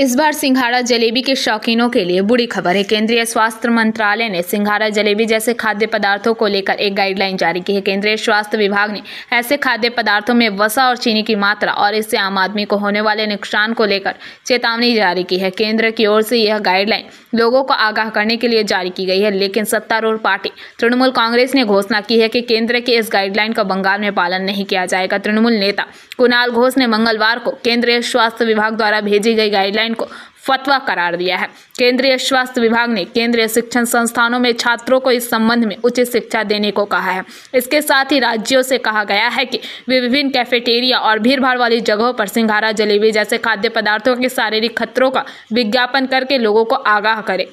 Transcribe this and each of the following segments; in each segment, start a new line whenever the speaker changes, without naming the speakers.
इस बार सिंघाड़ा जलेबी के शौकीनों के लिए बुरी खबर है। केंद्रीय स्वास्थ्य मंत्रालय ने सिंघाड़ा जलेबी जैसे खाद्य पदार्थों को लेकर एक गाइडलाइन जारी की है। केंद्रीय स्वास्थ्य विभाग ने ऐसे खाद्य पदार्थों में वसा और चीनी की मात्रा और इससे आम आदमी को होने वाले नुकसान को लेकर चेतावनी जारी की है। केंद्र की ओर से यह गाइडलाइन लोगों को आगाह करने के लिए जारी की गई है, लेकिन सत्तारूढ़ पार्टी तृणमूल कांग्रेस ने घोषणा की है कि केंद्र की इस गाइडलाइन का बंगाल में पालन नहीं किया जाएगा। तृणमूल नेता कुणाल घोष ने मंगलवार को केंद्रीय स्वास्थ्य विभाग द्वारा भेजी गई गाइडलाइन को फतवा करार दिया है। केंद्रीय स्वास्थ्य विभाग ने केंद्रीय शिक्षण संस्थानों में छात्रों को इस संबंध में उचित शिक्षा देने को कहा है। इसके साथ ही राज्यों से कहा गया है कि वे विभिन्न कैफेटेरिया और भीड़भाड़ वाली जगहों पर सिंघाड़ा जलेबी जैसे खाद्य पदार्थों के शारीरिक खतरों का विज्ञापन करके लोगों को आगाह करें।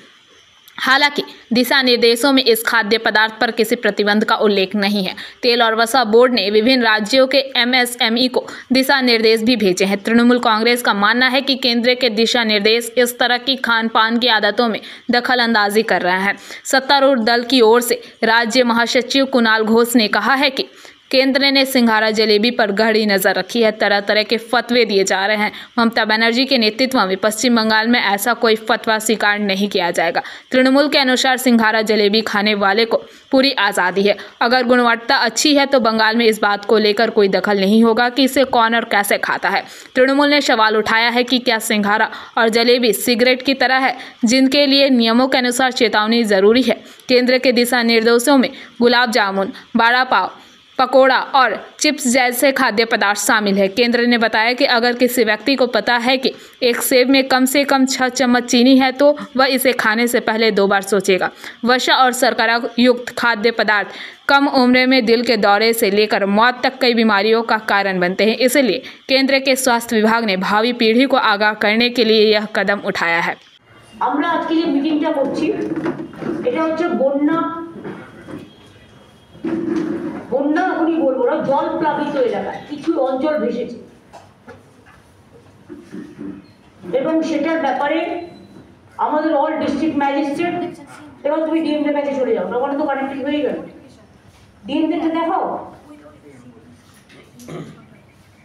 हालांकि दिशा निर्देशों में इस खाद्य पदार्थ पर किसी प्रतिबंध का उल्लेख नहीं है। तेल और वसा बोर्ड ने विभिन्न राज्यों के एमएसएमई को दिशा निर्देश भी भेजे हैं। तृणमूल कांग्रेस का मानना है कि केंद्र के दिशा निर्देश इस तरह की खान पान की आदतों में दखल अंदाजी कर रहे हैं। सत्तारूढ़ दल की ओर से राज्य महासचिव कुणाल घोष ने कहा है कि केंद्र ने सिंघाड़ा जलेबी पर गहरी नजर रखी है। तरह तरह के फतवे दिए जा रहे हैं। ममता बनर्जी के नेतृत्व में पश्चिम बंगाल में ऐसा कोई फतवा स्वीकार नहीं किया जाएगा। तृणमूल के अनुसार सिंघाड़ा जलेबी खाने वाले को पूरी आज़ादी है। अगर गुणवत्ता अच्छी है तो बंगाल में इस बात को लेकर कोई दखल नहीं होगा कि इसे कौन और कैसे खाता है। तृणमूल ने सवाल उठाया है कि क्या सिंघाड़ा और जलेबी सिगरेट की तरह है, जिनके लिए नियमों के अनुसार चेतावनी जरूरी है। केंद्र के दिशा निर्देशों में गुलाब जामुन, बड़ा पाव, पकोड़ा और चिप्स जैसे खाद्य पदार्थ शामिल है। केंद्र ने बताया कि अगर किसी व्यक्ति को पता है कि एक सेब में कम से कम 6 चम्मच चीनी है तो वह इसे खाने से पहले 2 बार सोचेगा। वसा और शर्करा युक्त खाद्य पदार्थ कम उम्र में दिल के दौरे से लेकर मौत तक कई बीमारियों का कारण बनते हैं। इसलिए केंद्र के स्वास्थ्य विभाग ने भावी पीढ़ी को आगाह करने के लिए यह कदम उठाया है।
আমরা আজকে যে মিটিংটা করছি এটা হচ্ছে বন্যা এখনই বলবো না, জল প্লাবিত এলাকায় কিছু অঞ্চল ভেসেছে এবং সেটার ব্যাপারে আমাদের অল ডিস্ট্রিক্ট ম্যাজিস্ট্রেট এবং তুমি ডিএমদের কাছে চলে যাও, ওখানে তো কানেক্টেড হয়ে গেল। ডিএমদেরকে দেখাও,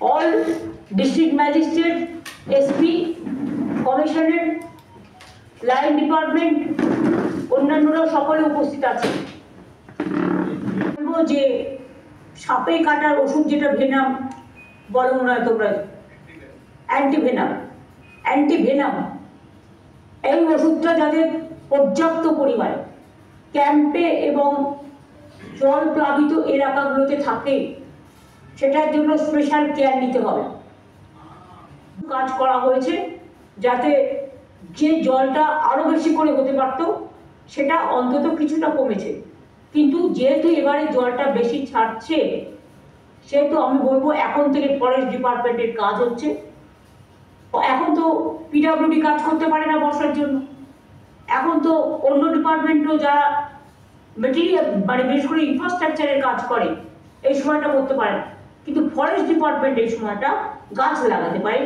all district magistrate, SP, commissionerate, line department, অন্যান্যরাও সকলে উপস্থিত আছে। যে সাপে কাটার ওষুধ যেটা ভেনাম বলো না তোমরা, অ্যান্টিভেনাম, এই ওষুধটা যাদের পর্যাপ্ত পরিমাণে ক্যাম্পে এবং জল প্লাবিত এলাকাগুলোতে থাকে সেটার জন্য স্পেশাল কেয়ার নিতে হবে। কাজ করা হয়েছে যাতে যে জলটা আরো বেশি করে হতে পারত সেটা অন্তত কিছুটা কমেছে, কিন্তু যেহেতু এবারে জলটা বেশি ছাড়ছে সেহেতু আমি বলবো এখন থেকে ফরেস্ট ডিপার্টমেন্টের কাজ হচ্ছে। এখন তো পিডব্লিউডি কাজ করতে পারে না বর্ষার জন্য, এখন তো অন্য ডিপার্টমেন্টও যারা মেটেরিয়াল মানে বিশেষ করে ইনফ্রাস্ট্রাকচারের কাজ করে এই সময়টা করতে পারে, কিন্তু ফরেস্ট ডিপার্টমেন্ট এই সময়টা গাছ লাগাতে পারে,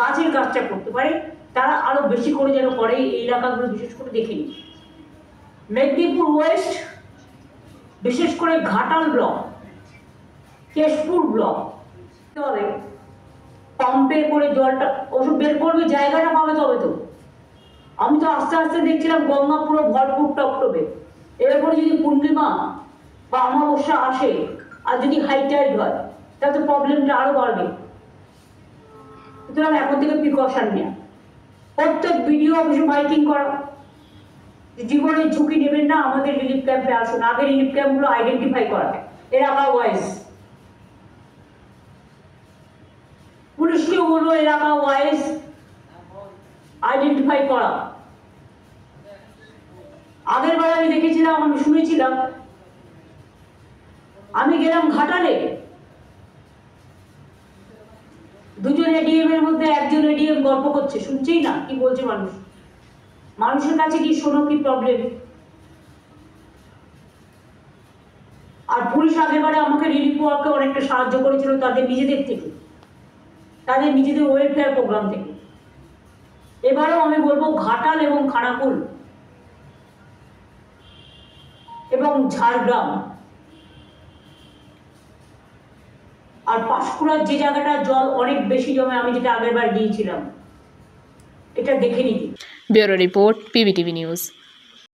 গাছের কাজটা করতে পারে, তারা আরো বেশি করে যেন করে এই এলাকাগুলো বিশেষ করে দেখে নি। মেদিনীপুর ওয়েস্ট, বিশেষ করে ঘাটাল ব্লক, কেশপুর ব্লক পাম্পে করে জলটা ওষুধ বের করবে, জায়গাটা পাবে তবে তো। আমি তো আস্তে আস্তে দেখছিলাম গঙ্গা পুরো ভরপুর টপটপে। এরপরে যদি পূর্ণিমা বা অমাবস্যা আসে আর যদি হাই টাইড হয় তাহলে তো প্রবলেমটা আরো বাড়বে। সুতরাং এখন থেকে প্রিকশন নেওয়া, প্রত্যেক বিডিও অফিসে মাইকিং করা, জীবনের ঝুঁকি নেবেন না, আমাদের রিলিফ ক্যাম্পে আসুন। আগে রিলিফ ক্যাম্পগুলো আইডেন্টিফাই করা হয় এলাকা ওয়াইজ, পুলিশকেও বলবো এলাকা ওয়াইজ আইডেন্টিফাই করা। আগের বার আমি দেখেছিলাম, আমি শুনেছিলাম, আমি গেলাম ঘাটালে, দুজন এডিএম এর মধ্যে একজন এডিএম গল্প করছে, শুনছেই না কি বলছে মানুষ, মানুষের কাছে কি শোনো কি প্রবলেম। আর পুলিশ আগেবারে আমাকে রিলিফ ওয়ার্কে অনেকটা সাহায্য করেছিল তাদের নিজেদের থেকে, তাদের নিজেদের ওয়েলফেয়ার প্রোগ্রাম থেকে। এবারেও আমি বলবো ঘাটাল এবং খানাকুল এবং ঝাড়গ্রাম আর পাঁশকুড়ার যে জায়গাটা জল অনেক বেশি জমে, আমি যেটা আগের বার গিয়েছিলাম, এটা এটা দেখে নিতে।
Bureau report, PBTV news.